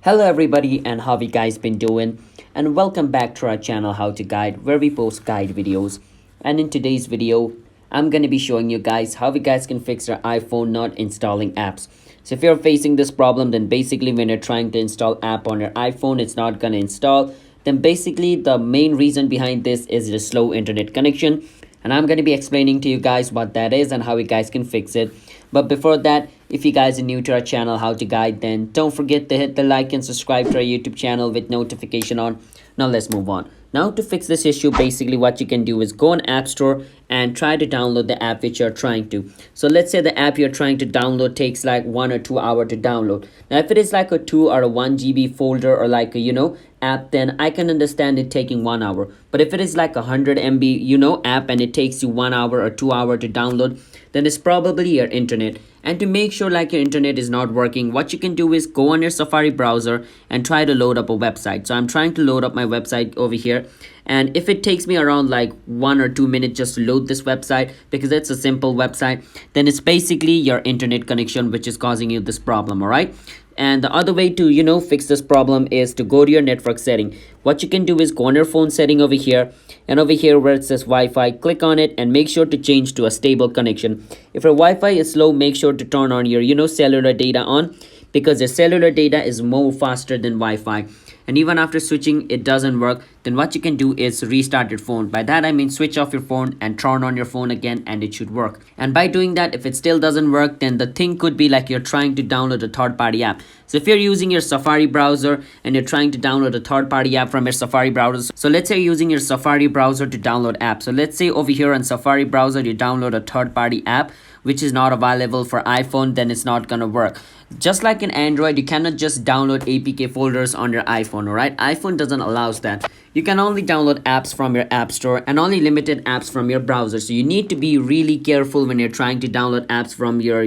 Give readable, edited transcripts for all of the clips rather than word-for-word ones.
Hello everybody, and how you guys been doing? And welcome back to our channel How to Guide, where we post guide videos. And in today's video, I'm going to be showing you guys how you guys can fix your iPhone not installing apps. So if you're facing this problem, then basically when you're trying to install app on your iPhone, it's not going to install. Then basically the main reason behind this is the slow internet connection. And I'm going to be explaining to you guys what that is and how you guys can fix it. But before that, if you guys are new to our channel How to Guide, then don't forget to hit the like and subscribe to our YouTube channel with notification on. Now let's move on. Now to fix this issue, basically what you can do is go on App Store and try to download the app which you're trying to. So let's say the app you're trying to download takes like 1 or 2 hours to download. Now if it is like a 2 or a 1 GB folder or like a app, then I can understand it taking 1 hour. But if it is like 100 MB app and it takes you 1 hour or 2 hours to download, then it's probably your internet. And to make sure like your internet is not working, what you can do is go on your Safari browser and try to load up a website. So I'm trying to load up my website over here, and if it takes me around like 1 or 2 minutes just to load this website, because it's a simple website, then it's basically your internet connection which is causing you this problem. All right. And the other way to fix this problem is to go to your network setting. What you can do is go on your phone setting over here, and over here where it says Wi-Fi, click on it and make sure to change to a stable connection. If your Wi-Fi is slow, make sure to turn on your cellular data on, because the cellular data is more faster than Wi-Fi. And even after switching it doesn't work, then what you can do is restart your phone. By that I mean switch off your phone and turn on your phone again, and it should work. And by doing that, if it still doesn't work, then the thing could be like you're trying to download a third-party app. So if you're using your Safari browser and you're trying to download a third-party app from your Safari browser, so let's say you're using your Safari browser to download apps. So let's say over here on Safari browser you download a third-party app which is not available for iPhone, then it's not gonna work. Just like in Android, you cannot just download APK folders on your iPhone. All right, iPhone doesn't allow that. You can only download apps from your app store and only limited apps from your browser. So you need to be really careful when you're trying to download apps from your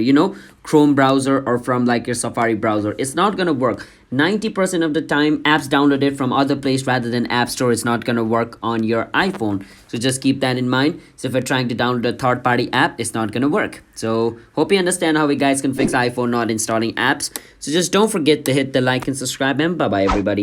Chrome browser or from like your Safari browser. It's not gonna work. 90% of the time apps downloaded from other place rather than app store is not gonna work on your iPhone. So just keep that in mind. So if you're trying to download a third-party app, it's not gonna work. So hope you understand how you guys can fix iPhone not installing apps. So just don't forget to hit the like and subscribe, and bye bye everybody.